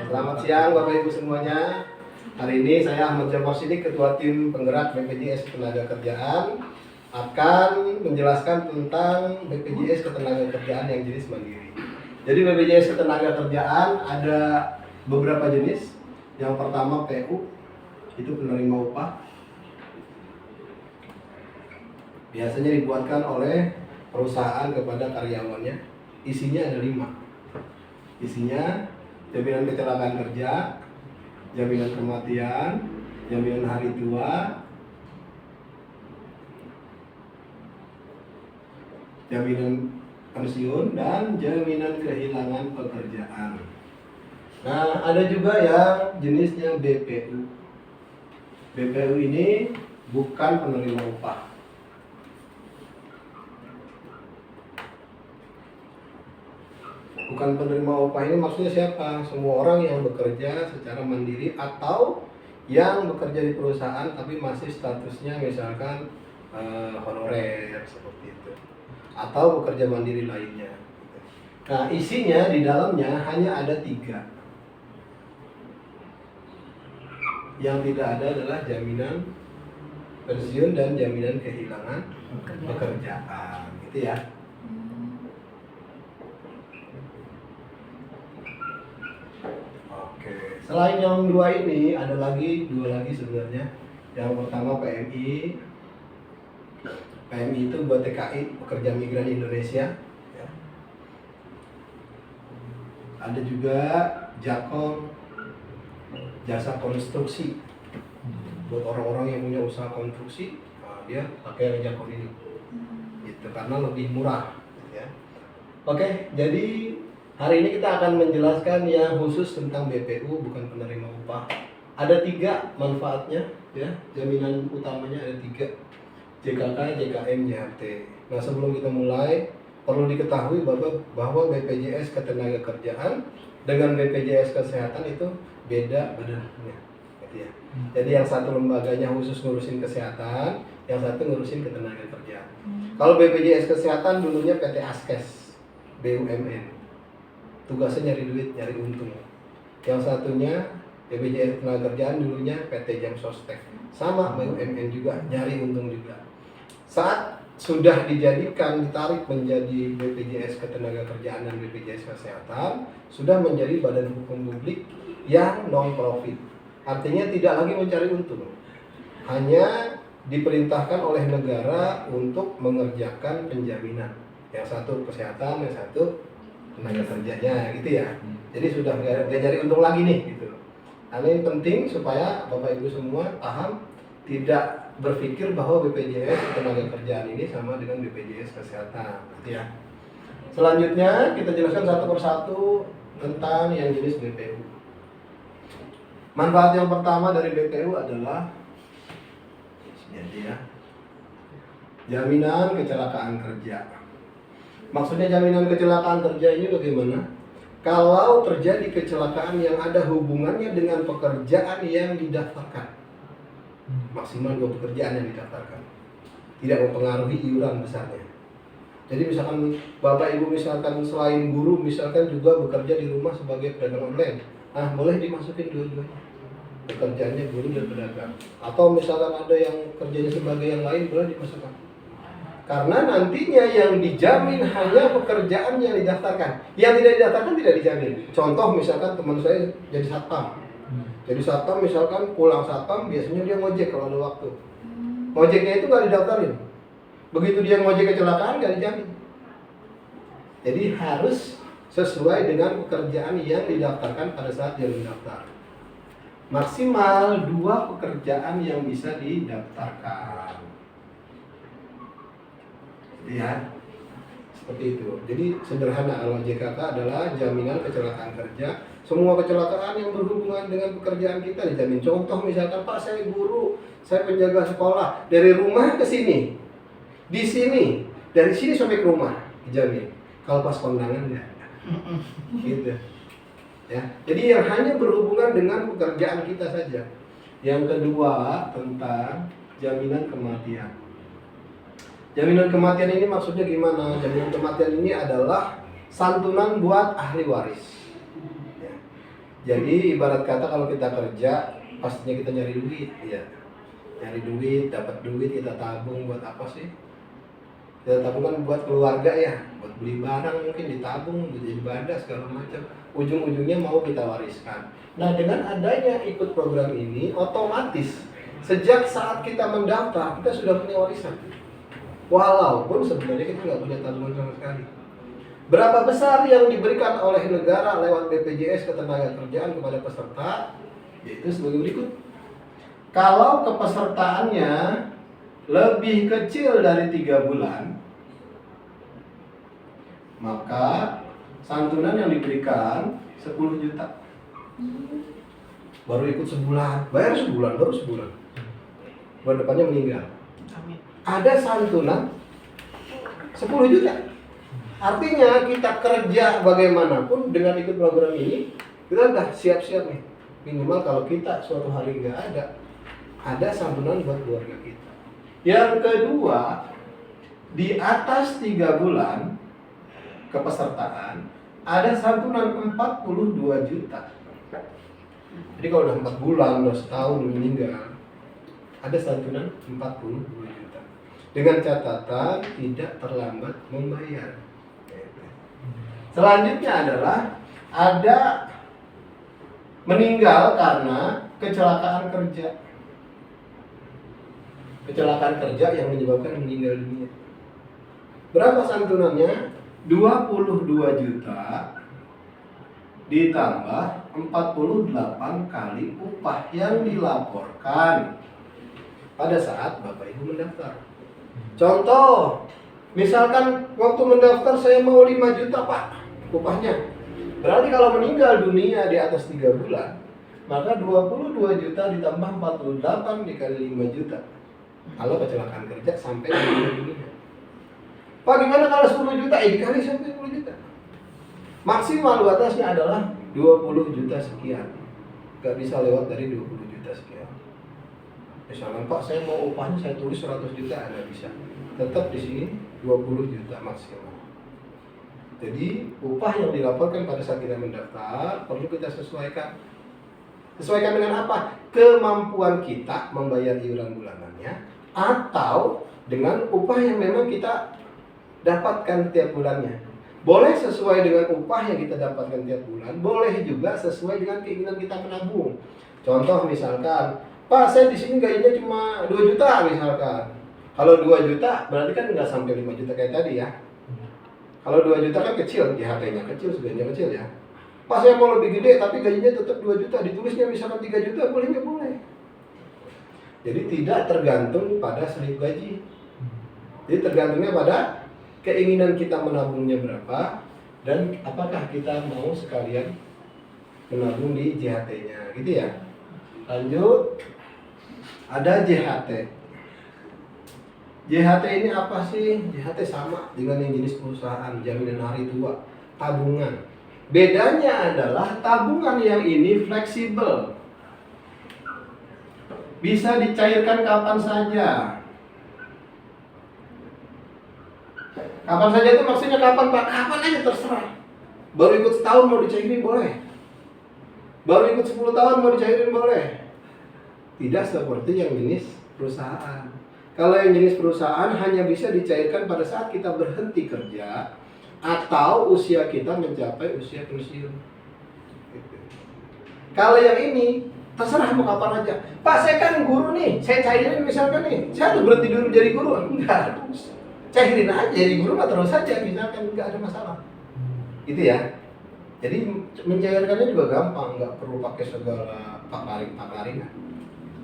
Selamat siang Bapak Ibu semuanya. Hari ini saya Ahmad Jafar Sidik, Ketua Tim Penggerak BPJS Ketenagakerjaan, akan menjelaskan tentang BPJS Ketenagakerjaan yang jenis mandiri. Jadi BPJS Ketenagakerjaan ada beberapa jenis. Yang pertama PU, itu penerima upah. Biasanya dibuatkan oleh perusahaan kepada karyawannya. Isinya ada 5. Isinya jaminan kecelakaan kerja, jaminan kematian, jaminan hari tua, jaminan pensiun, dan jaminan kehilangan pekerjaan. Nah, ada juga yang jenisnya BPU. BPU ini bukan penerima upah. Bukan penerima upah ini maksudnya siapa? Semua orang yang bekerja secara mandiri atau yang bekerja di perusahaan tapi masih statusnya misalkan honorer seperti itu, atau bekerja mandiri lainnya. Nah, isinya di dalamnya hanya ada 3. Yang tidak ada adalah jaminan pensiun dan jaminan kehilangan pekerjaan, gitu ya. Selain yang 2 ini, ada lagi 2 lagi sebenarnya. Yang pertama PMI. PMI itu buat TKI, Pekerja Migran Indonesia. Ya. Ada juga JAKON, jasa konstruksi. Buat orang-orang yang punya usaha konstruksi, nah, dia pakai JAKON ini. Gitu, karena lebih murah. Ya. Oke, jadi hari ini kita akan menjelaskan yang khusus tentang BPU, bukan penerima upah. Ada 3 manfaatnya, ya. Jaminan utamanya ada 3. JKK, JKM, JHT. Nah, sebelum kita mulai, perlu diketahui bahwa BPJS Ketenagakerjaan dengan BPJS Kesehatan itu beda badannya. Gitu ya. Jadi yang satu lembaganya khusus ngurusin kesehatan, yang satu ngurusin ketenagakerjaan. Kalau BPJS Kesehatan dulunya PT Askes, BUMN. Tugasnya nyari duit, nyari untung. Yang satunya BPJS Ketenagakerjaan dulunya PT Jam Sostek, sama BUMN juga, nyari untung juga. Saat sudah dijadikan, ditarik menjadi BPJS Ketenagakerjaan dan BPJS Kesehatan, sudah menjadi badan hukum publik yang non-profit. Artinya tidak lagi mencari untung, hanya diperintahkan oleh negara untuk mengerjakan penjaminan. Yang satu kesehatan, yang satu tenaga kerjanya, gitu ya. Jadi sudah nggak nyari untung lagi nih, gitu. Nah, ini penting supaya Bapak Ibu semua paham, tidak berpikir bahwa BPJS Ketenagakerjaan ini sama dengan BPJS Kesehatan, gitu ya. Selanjutnya kita jelaskan satu persatu tentang yang jenis BPU. Manfaat yang pertama dari BPU adalah jaminan kecelakaan kerja. Maksudnya jaminan kecelakaan kerja ini bagaimana? Kalau terjadi kecelakaan yang ada hubungannya dengan pekerjaan yang didaftarkan, maksimal 2 pekerjaan yang didaftarkan, tidak mempengaruhi iuran besarnya. Jadi misalkan Bapak Ibu misalkan selain guru misalkan juga bekerja di rumah sebagai pedagang online, nah boleh dimasukin dua-duanya, pekerjaannya guru dan pedagang. Atau misalkan ada yang kerjanya sebagai yang lain, boleh dimasukkan. Karena nantinya yang dijamin hanya pekerjaan yang didaftarkan. Yang tidak didaftarkan tidak dijamin. Contoh misalkan teman saya jadi satpam. Jadi satpam misalkan pulang satpam biasanya dia ngojek kalau ada waktu. Ngojeknya itu nggak didaftarin. Begitu dia ngojek kecelakaan nggak dijamin. Jadi harus sesuai dengan pekerjaan yang didaftarkan pada saat dia mendaftar. Maksimal 2 pekerjaan yang bisa didaftarkan. Ya, seperti itu. Jadi sederhana, kalau JKK adalah jaminan kecelakaan kerja. Semua kecelakaan yang berhubungan dengan pekerjaan kita dijamin. Contoh misalkan, Pak saya guru, saya penjaga sekolah, dari rumah ke sini, di sini, dari sini sampai ke rumah dijamin. Kalau pas kondangan ya, gitu. Ya, jadi yang hanya berhubungan dengan pekerjaan kita saja. Yang kedua tentang jaminan kematian. Jaminan kematian ini maksudnya gimana? Jaminan kematian ini adalah santunan buat ahli waris. Ya. Jadi ibarat kata kalau kita kerja, pastinya kita nyari duit, ya. Nyari duit, dapat duit, kita tabung buat apa sih? Kita tabung kan buat keluarga ya, buat beli barang mungkin ditabung, buat jadi banda segala macam. Ujung-ujungnya mau kita wariskan. Nah dengan adanya ikut program ini, otomatis sejak saat kita mendaftar kita sudah punya warisan. Walaupun sebenarnya kita nggak punya tabungan sama sekali. Berapa besar yang diberikan oleh negara lewat BPJS Ketenagakerjaan kepada peserta? Yaitu sebagai berikut. Kalau kepesertaannya lebih kecil dari 3 bulan, maka santunan yang diberikan 10 juta. Baru ikut sebulan, bayar sebulan, baru sebulan. Bulan depannya meninggal. Ada santunan 10 juta. Artinya kita kerja bagaimanapun dengan ikut program ini, kita udah siap-siap nih. Minimal kalau kita suatu hari nggak ada santunan buat keluarga kita. Yang kedua, di atas 3 bulan kepesertaan, ada santunan 42 juta. Jadi kalau udah 4 bulan, udah setahun meninggal, ada santunan 42 juta. Dengan catatan tidak terlambat membayar. Selanjutnya adalah ada meninggal karena kecelakaan kerja. Kecelakaan kerja yang menyebabkan meninggal dunia. Berapa santunannya? 22 juta ditambah 48 kali upah yang dilaporkan pada saat Bapak Ibu mendaftar. Contoh, misalkan waktu mendaftar saya mau 5 juta Pak upahnya. Berarti kalau meninggal dunia di atas 3 bulan, maka 22 juta ditambah 48 dikali 5 juta. Kalau kecelakaan kerja sampai meninggal dunia. Pak gimana kalau 10 juta? Dikali sampai 10 juta. Maksimal batasnya adalah 20 juta sekian. Gak bisa lewat dari 20 juta sekian. Misalnya Pak saya mau upahnya saya tulis 100 juta, nggak bisa. Tetap di sini 20 juta maksimal. Jadi upah yang dilaporkan pada saat kita mendaftar perlu kita sesuaikan. Sesuaikan dengan apa? Kemampuan kita membayar iuran bulanannya atau dengan upah yang memang kita dapatkan tiap bulannya. Boleh sesuai dengan upah yang kita dapatkan tiap bulan, boleh juga sesuai dengan keinginan kita menabung. Contoh misalkan, Pak saya di sini gajinya cuma 2 juta misalkan. Kalau 2 juta berarti kan nggak sampai 5 juta kayak tadi ya. Kalau 2 juta kan kecil, JHT-nya kecil, sebenarnya kecil ya. Pak saya mau lebih gede tapi gajinya tetap 2 juta, ditulisnya misalkan 3 juta, boleh nggak boleh? Jadi tidak tergantung pada slip gaji. Jadi tergantungnya pada keinginan kita menabungnya berapa dan apakah kita mau sekalian menabung di JHT-nya, gitu ya. Lanjut, ada JHT. JHT ini apa sih? JHT sama dengan yang jenis perusahaan, jaminan hari tua, tabungan. Bedanya adalah tabungan yang ini fleksibel, bisa dicairkan kapan saja. Kapan saja itu maksudnya kapan Pak? Kapan aja terserah. Baru ikut setahun mau dicairin boleh. Baru ikut 10 tahun mau dicairin boleh. Tidak seperti yang jenis perusahaan. Kalau yang jenis perusahaan hanya bisa dicairkan pada saat kita berhenti kerja atau usia kita mencapai usia pensiun. Kalau yang ini terserah mau kapan aja. Pak saya kan guru nih, saya cairin misalkan nih, saya harus berhenti dulu jadi guru. Enggak harus. Cairin aja jadi guru mah terus saja misalkan, nggak ada masalah. Gitu ya. Jadi mencairkannya juga gampang, nggak perlu pakai segala paparin.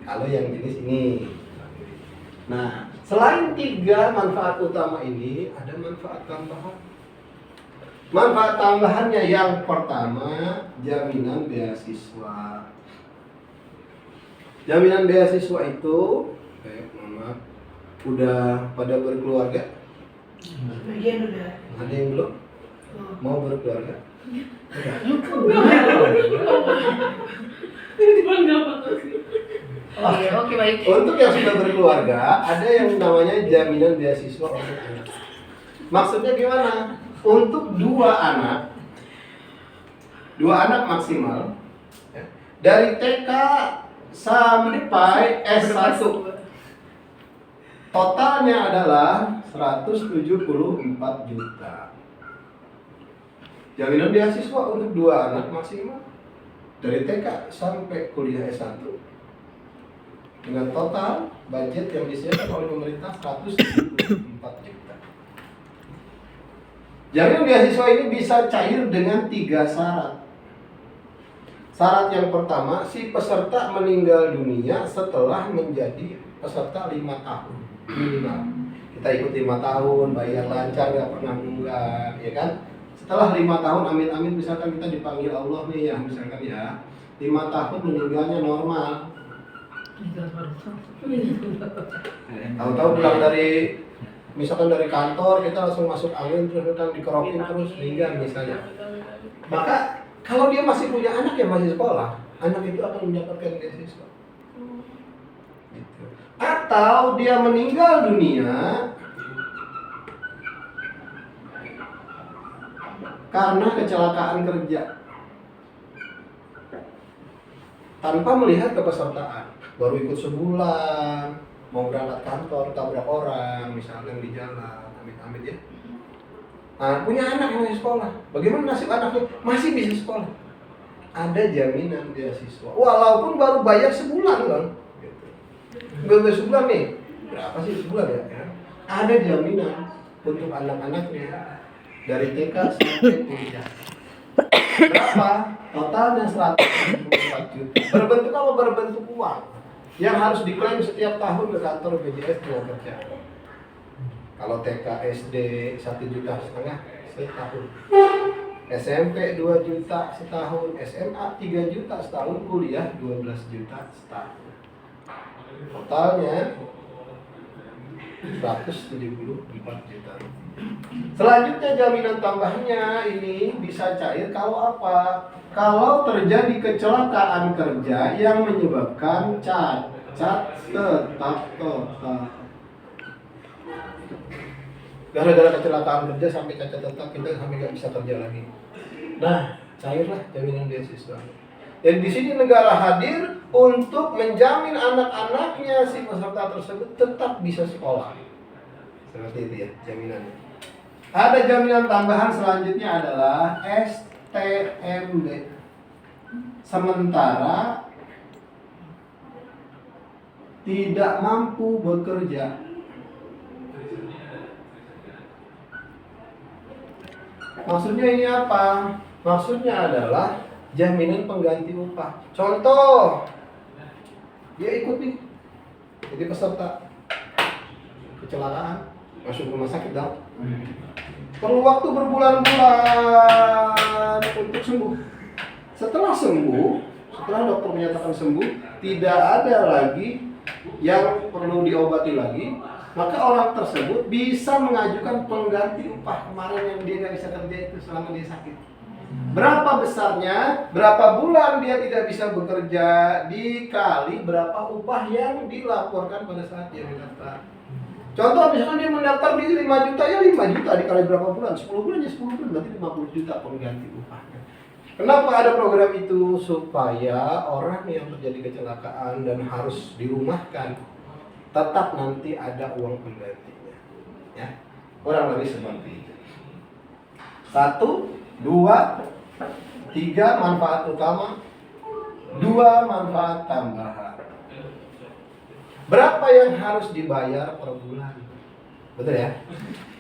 Kalau yang jenis ini. Nah, selain 3 manfaat utama ini, ada manfaat tambahan. Manfaat tambahannya yang pertama, jaminan beasiswa. Jaminan beasiswa itu, maaf, udah pada berkeluarga? Bagian udah. Ada yang belum? Mau berkeluarga? Oke, baik. Untuk yang sudah berkeluarga, ada yang namanya jaminan beasiswa untuk anak. Maksudnya gimana? Untuk 2 anak maksimal, Ya. Dari TK sampai S1 totalnya adalah 174 juta. Jaminan beasiswa untuk 2 anak maksimal dari TK sampai kuliah S1 dengan total budget yang disediakan oleh pemerintah 174 juta. Jaminan beasiswa ini bisa cair dengan 3 syarat. Syarat yang pertama, si peserta meninggal dunia setelah menjadi peserta 5 tahun minimal. Kita ikut 5 tahun, bayar lancar, nggak pernah nunggak, ya kan? Setelah 5 tahun, amin-amin, misalkan kita dipanggil Allah nih ya, misalkan ya, 5 tahun meninggalnya normal. Tahu-tahu pulang dari, misalkan dari kantor, kita langsung masuk angin, terus kita dikerokin terus meninggal misalnya. Maka kalau dia masih punya anak yang masih sekolah, anak itu akan mendapatkan beasiswa. Gitu. Atau dia meninggal dunia karena kecelakaan kerja tanpa melihat kepesertaan, baru ikut sebulan, mau berangkat kantor, tabrak orang, misalkan di jalan, amit-amit ya. Nah, punya anak yang masih sekolah, bagaimana nasib anaknya? Masih bisa sekolah. Ada jaminan beasiswa, walaupun baru bayar sebulan kan. Gitu. Baru sebulan nih, berapa sih sebulan ya? Ada jaminan untuk anak-anaknya dari TK sampai kuliah. Berapa? Totalnya 174 juta. Berbentuk apa? Berbentuk uang yang harus diklaim setiap tahun ke kantor BPJS Tenaga. Kalau TK SD 1,5 juta setahun, SMP 2 juta setahun, SMA 3 juta setahun, kuliah 12 juta setahun. Totalnya 174 juta. Selanjutnya jaminan tambahnya ini bisa cair kalau apa? Kalau terjadi kecelakaan kerja yang menyebabkan cacat tetap total. Gara-gara kecelakaan kerja sampai cacat tetap, kita sampai nggak bisa kerja lagi. Nah, cairlah jaminan beasiswa. Dan di sini negara hadir untuk menjamin anak-anaknya si peserta tersebut tetap bisa sekolah. Seperti itu ya jaminannya. Ada jaminan tambahan selanjutnya adalah STMB. Sementara tidak mampu bekerja. Maksudnya ini apa? Maksudnya adalah jaminan pengganti upah. Contoh, dia ikut nih, jadi peserta kecelakaan, masuk rumah sakit dong. Perlu waktu berbulan-bulan untuk sembuh. Setelah sembuh, setelah dokter menyatakan sembuh, tidak ada lagi yang perlu diobati lagi, maka orang tersebut bisa mengajukan pengganti upah kemarin yang dia nggak bisa kerja itu selama dia sakit. Berapa besarnya, berapa bulan dia tidak bisa bekerja, dikali berapa upah yang dilaporkan pada saat dia mendaftar. Contoh misalkan dia mendaftar di 5 juta, ya 5 juta dikali berapa bulan, 10 bulan ya 10 bulan, berarti 50 juta pengganti upahnya. Kenapa ada program itu? Supaya orang yang terjadi kecelakaan dan harus dirumahkan tetap nanti ada uang penggantinya, ya, kurang lebih seperti itu. 1, 2, 3 manfaat utama, 2 manfaat tambahan. Berapa yang harus dibayar per bulan? Betul ya?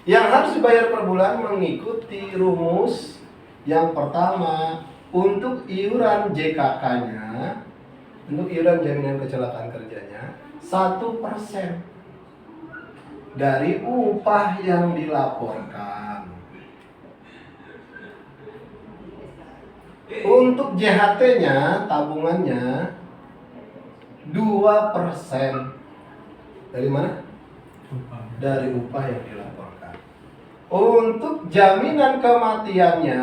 Yang harus dibayar per bulan mengikuti rumus yang pertama untuk iuran JKK-nya, untuk iuran jaminan kecelakaan kerjanya. 1% dari upah yang dilaporkan. Untuk JHT-nya, tabungannya 2%. Dari mana? Dari upah yang dilaporkan. Untuk jaminan kematiannya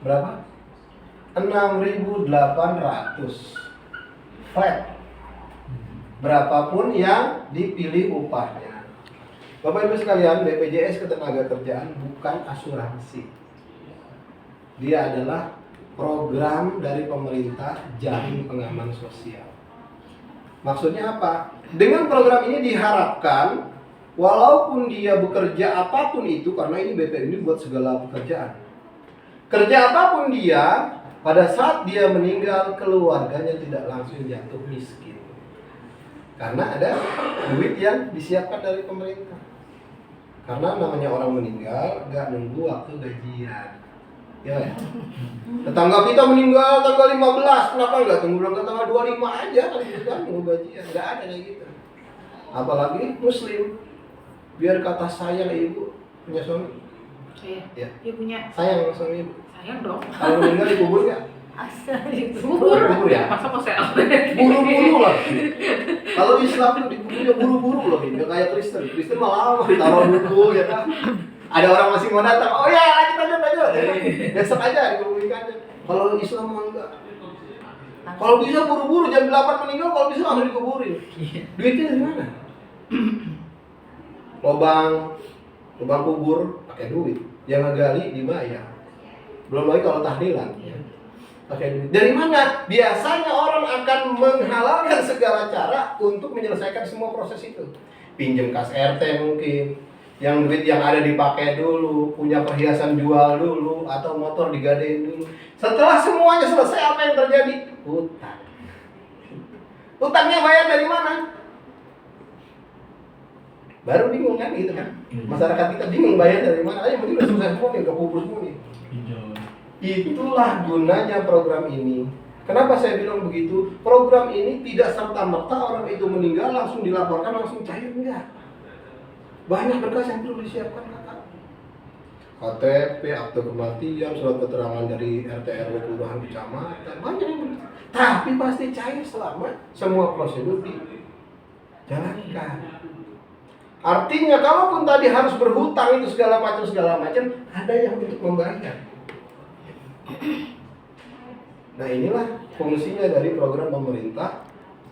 berapa? 6.800 flat. Berapapun yang dipilih upahnya. Bapak Ibu sekalian, BPJS Ketenagakerjaan bukan asuransi. Dia adalah program dari pemerintah jaring pengaman sosial. Maksudnya apa? Dengan program ini diharapkan walaupun dia bekerja apapun itu, karena ini BPU ini buat segala pekerjaan. Kerja apapun dia, pada saat dia meninggal keluarganya tidak langsung jatuh miskin. Karena ada duit yang disiapkan dari pemerintah. Karena namanya orang meninggal gak nunggu waktu gajian. Ya. Tetangga kita meninggal tanggal 15, kenapa nggak tunggu tanggal 25 aja kan gitu kan, nunggu gajian, nggak ada kayak gitu. Apalagi muslim, biar kata sayang ibu punya suami. Iya. Ya. Dia punya. Sayang suami ibu. Sayang dong. Kalau meninggal dikubur nggak? Asal dikubur. Dikubur ya. Masa mau saya Buru-buru lah. Kalau Islam itu dikuburnya buru-buru loh, nggak kayak Kristen. Kristen malah lama ditaruh dulu ya kan. Ada orang masih mau datang, oh ya lanjut. Jadi besok aja dikuburkannya. Kalau Islam mah enggak. Kalau bisa buru-buru jam 8 meninggal, kalau bisa langsung dikuburin. Duitnya dari mana? Lubang kubur pakai duit. Yang ngegali dibayar. Belum lagi kalau tahlilan. Pakai duit. Dari mana? Biasanya orang akan menghalalkan segala cara untuk menyelesaikan semua proses itu. Pinjam kas RT mungkin. Yang duit yang ada dipakai dulu, punya perhiasan jual dulu, atau motor digadein dulu. Setelah semuanya selesai, apa yang terjadi? Hutang. Hutangnya bayar dari mana? Baru bingung kan gitu kan? Masyarakat kita bingung bayar dari mana? Ayo mending udah selesai semua nih, udah kubur semua nih. Itulah gunanya program ini. Kenapa saya bilang begitu? Program ini tidak serta-merta orang itu meninggal langsung dilaporkan, langsung cair, enggak. Banyak berkas yang perlu disiapkan kakak. KTP, akte kematian, surat keterangan dari RT RW kelurahan kecamatan, banyak yang perlu. Tapi pasti cair selama semua prosedur dijalankan. Artinya kalaupun tadi harus berhutang itu segala macam, ada yang untuk membayar. Nah inilah fungsinya dari program pemerintah.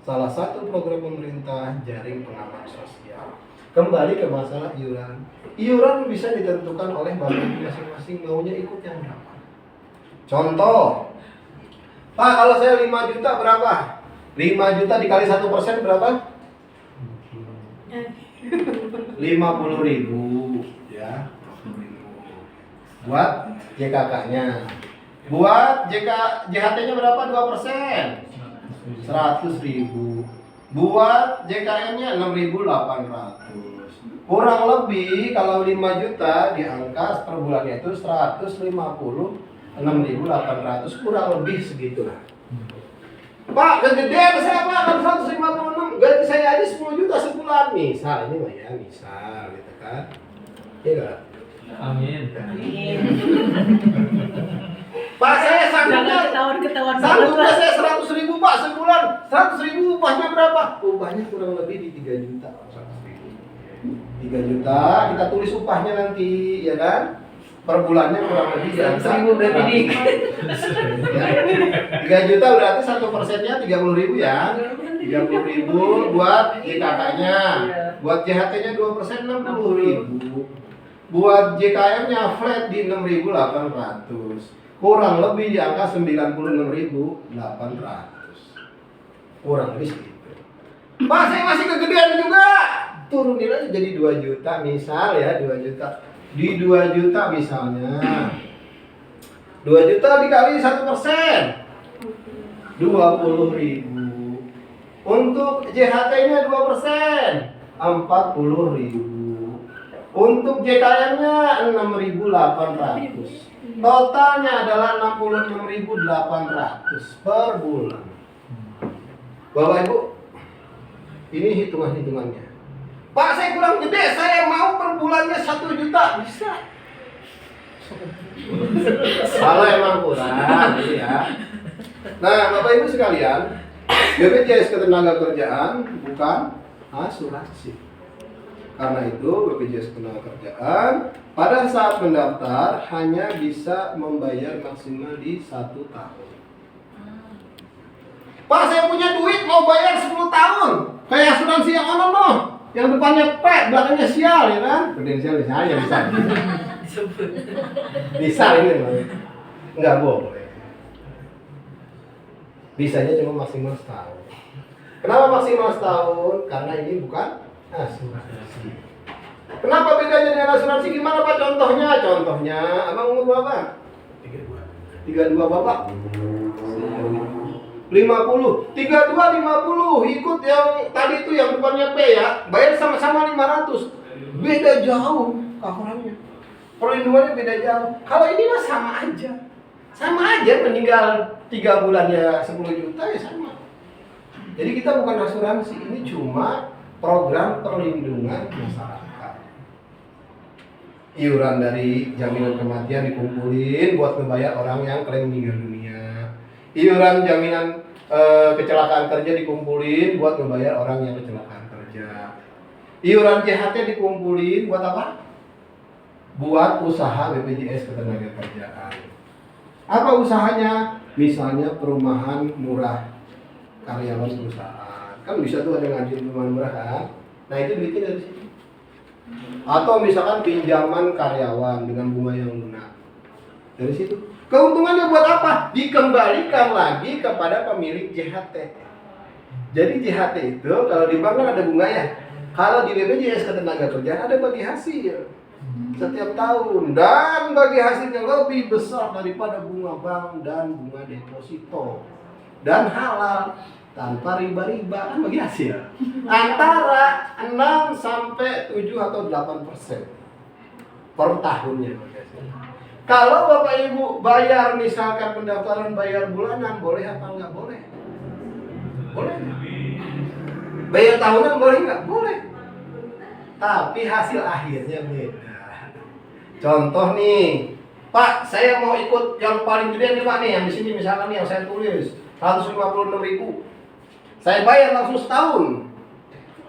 Salah satu program pemerintah jaring pengaman sosial. Kembali ke masalah iuran. Iuran bisa ditentukan oleh bapak masing-masing maunya ikut yang berapa. Contoh, Pak kalau saya 5 juta berapa? 5 juta dikali 1% berapa? 50.000 ya. 50.000. Buat JKK-nya. Buat JHT-nya berapa? 2%. 100.000. Buat JKM-nya 6.800. Kurang lebih kalau 5 juta diangkas per bulannya itu 156.800, kurang lebih segitulah. Pak, kegedean saya Pak, kan 156. Gaji saya aja 10 juta sebulan. Misal ini mah ya, misal gitu kan. Iya enggak? Amin. Pak saya sanggupnya saya 100.000 Pak sebulan. 100.000 upahnya berapa? Upahnya kurang lebih di 3 juta. 3 juta kita tulis upahnya nanti ya kan? Per bulannya kurang lebih di angka 100.000 berarti di 3 juta berarti 1%-nya 30.000 ya. 30.000 buat JKK-nya. Buat JHT-nya 2% 60.000. Buat JKM-nya flat di 6.800. Kurang lebih di angka 96.800. Kurang lebih segitu. Pak saya masih kegedean juga. Turunin aja jadi 2 juta misal ya, 2 juta. Di 2 juta misalnya 2 juta dikali 1%, 20.000. Untuk JHT-nya 2%, 40.000. Untuk JKM-nya 6.800. Totalnya adalah 66.800 per bulan. Bapak Ibu, ini hitungannya. Pak saya kurang gede, saya mau per bulannya 1 juta. Bisa. Salah emang kurang gitu ya. Nah Bapak Ibu sekalian, BPJS Ketenagakerjaan bukan asuransi. Karena itu BPJS Ketenagakerjaan pada saat mendaftar hanya bisa membayar maksimal di 1 tahun. Pak saya punya duit mau bayar 10 tahun. Kayak asuransi yang ono yang depannya P, belakangnya sial ya kan? Prudensial misalnya bisa. Bisa ini loh. Enggak boleh. Bisanya cuma maksimal setahun. Kenapa maksimal setahun? Karena ini bukan asuransi. Kenapa bedanya dengan asuransi? Gimana Pak contohnya? Contohnya, abang umur berapa? 32 Bapak? 50. 32 50 ikut yang tadi itu yang depannya P ya. Bayar sama-sama 500. Beda jauh kafarannya. Perlindungannya beda jauh. Kalau ini mah sama aja. Sama aja meninggal 3 bulan ya 10 juta ya sama. Jadi kita bukan asuransi, ini cuma program perlindungan masyarakat. Iuran dari jaminan kematian dikumpulin buat membayar orang yang klaim meninggal dunia. Iuran jaminan kecelakaan kerja dikumpulin buat membayar orang yang kecelakaan kerja. Iuran JHT dikumpulin buat apa? Buat usaha BPJS Ketenagakerjaan. Apa usahanya? Misalnya perumahan murah karyawan perusahaan. Kan bisa tuh ada ngajuin perumahan murah kan? Nah itu duitnya dari situ. Atau misalkan pinjaman karyawan dengan bunga yang lunak. Dari situ. Keuntungannya buat apa? Dikembalikan lagi kepada pemilik JHT. Jadi JHT itu kalau di bank kan ada bunganya. Kalau di BPJS Ketenagakerjaan ada bagi hasil setiap tahun, dan bagi hasilnya lebih besar daripada bunga bank dan bunga deposito, dan halal tanpa riba-riba, kan bagi hasil antara 6 sampai 7 atau 8% per tahunnya. Kalau Bapak Ibu bayar misalkan pendaftaran bayar bulanan, boleh apa enggak? Boleh. Boleh. Bayar tahunan boleh enggak? Boleh. Tapi hasil akhirnya beda. Contoh nih, Pak, saya mau ikut yang paling gede nih Pak nih, yang di sini misalkan nih yang saya tulis 156.000. Saya bayar langsung setahun.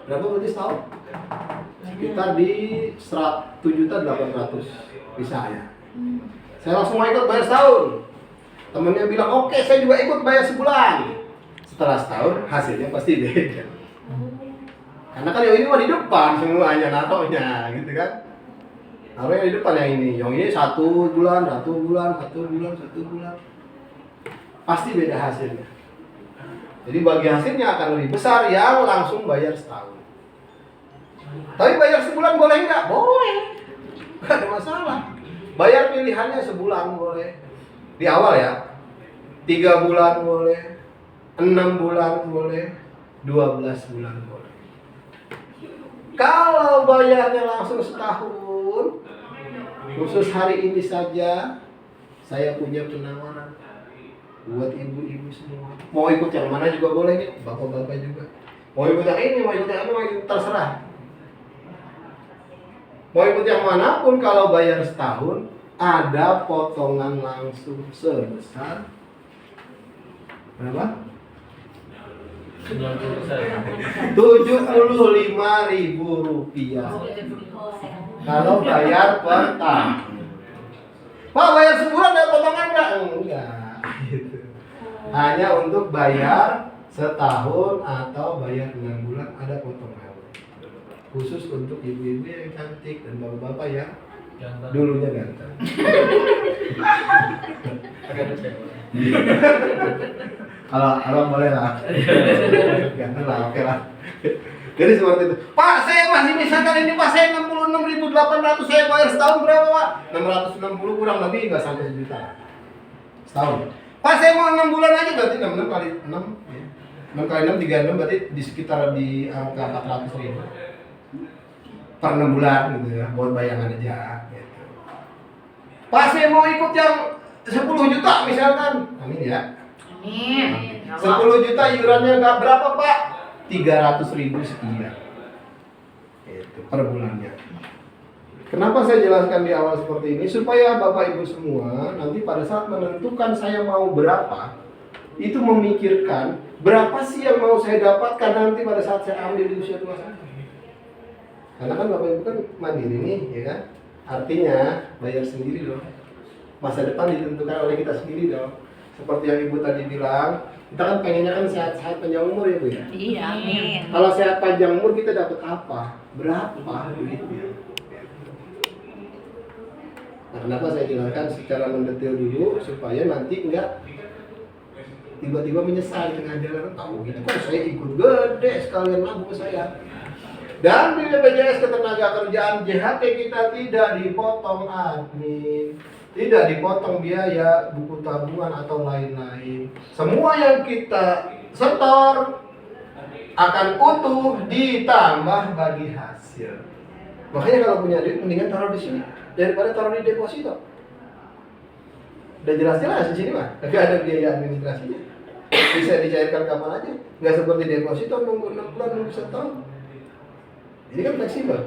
Berapa berarti setahun? Sekitar di 7.800.000 bisa ya. Saya langsung mau ikut bayar setahun. Temennya bilang, oke, saya juga ikut bayar sebulan. Setelah setahun hasilnya pasti beda. Karena kan yang ini mah di depan semuanya natonya, gitu kan? Naruhnya di depan yang ini 1 bulan, 1 bulan, 1 bulan, 1 bulan. Pasti beda hasilnya. Jadi bagi hasilnya akan lebih besar yang langsung bayar setahun. Tapi bayar sebulan boleh nggak? Boleh. Nggak ada masalah. Bayar pilihannya sebulan boleh. Di awal ya. 3 bulan boleh. 6 bulan boleh. 12 bulan boleh. Kalau bayarnya langsung setahun, khusus hari ini saja, saya punya penawaran buat ibu-ibu semua. Mau ikut yang mana juga boleh nih, bapak-bapak juga. Mau ikut yang ini, mau ikut yang ini, mau ikut terserah. Mau ikut yang manapun, kalau bayar setahun, ada potongan langsung sebesar berapa? 75.000 rupiah. Kalau bayar per tahun. Pak, bayar sebulan ada potongan nggak? Enggak. Gitu. Hanya untuk bayar setahun atau bayar 6 bulan ada potongan. Khusus untuk ibu-ibu yang cantik dan bapak-bapak yang dulunya ganteng. Kalau abang boleh lah. Ganteng lah, oke lah. Jadi seperti itu. Pak, saya masih misalkan ini Pak, saya 66.800, saya bayar setahun berapa Pak? 660 kurang lebih nggak sampai sejuta. Setahun. Pak, saya mau 6 bulan aja, berarti 6 kali 6 ya. 6 kali 6, 36 berarti di sekitar di angka 400.000 per 6 bulan gitu ya, buat bayangan aja gitu. Pak, saya mau ikut yang 10 juta misalkan. Amin ya. Amin. 10 juta iurannya nggak berapa Pak? 300.000 sekian. Itu per bulannya. Kenapa saya jelaskan di awal seperti ini? Supaya Bapak Ibu semua nanti pada saat menentukan saya mau berapa, itu memikirkan berapa sih yang mau saya dapatkan nanti pada saat saya ambil di usia tua saya. Karena kan Bapak Ibu kan mandiri nih, ya kan? Artinya bayar sendiri dong. Masa depan ditentukan oleh kita sendiri dong. Seperti yang Ibu tadi bilang, kita kan pengennya kan sehat-sehat panjang umur ya Bu ya? Iya, amin. Kalau sehat panjang umur kita dapat apa? Berapa duitnya? Nah, kenapa saya jelaskan secara mendetail dulu supaya nanti enggak tiba-tiba menyesal di tengah jalan, tahu gitu kan saya ikut gede sekalian nabung saya. Dan di BPJS Ketenagakerjaan JHT kita tidak dipotong admin, tidak dipotong biaya buku tabungan atau lain-lain. Semua yang kita setor akan utuh ditambah bagi hasil. Makanya kalau punya duit mendingan taruh di sini daripada taruh di deposito. Udah jelas-jelas di sini mah, nggak ada biaya administrasinya. Bisa dicairkan kapan aja, nggak seperti deposito nunggu 6 bulan, nunggu setahun. Ini kan fleksibel.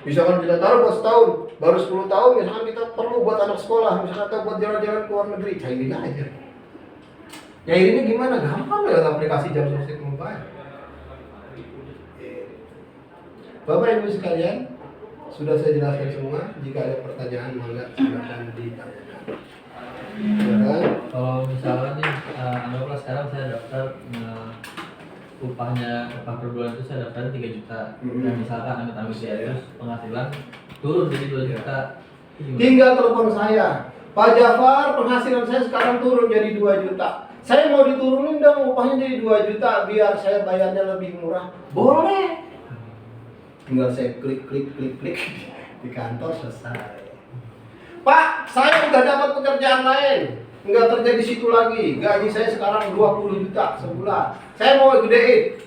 Misalkan kita taruh buat setahun, baru 10 tahun, misalkan kita perlu buat anak sekolah, misalkan kita buat jalan-jalan ke luar negeri, cairin aja. Cairinnya gimana? Gampang lewat aplikasi Jam Sostek Mobile. Bapak Ibu sekalian, sudah saya jelaskan semua. Jika ada pertanyaan, mangga silakan ditanyakan. Silakan. Kalau misalnya nih, anggaplah sekarang saya daftar upah per bulan itu saya daftar 3 juta. Dan misalkan amit-amit ya, terus penghasilan turun jadi 2 juta. Tinggal telepon saya. Pak Jafar, penghasilan saya sekarang turun jadi 2 juta. Saya mau diturunin dong upahnya jadi 2 juta biar saya bayarnya lebih murah. Boleh. Tinggal saya klik di kantor selesai. Pak, saya udah dapat pekerjaan lain, nggak kerja di situ lagi. Gaji saya sekarang 20 juta sebulan. Saya mau gedein.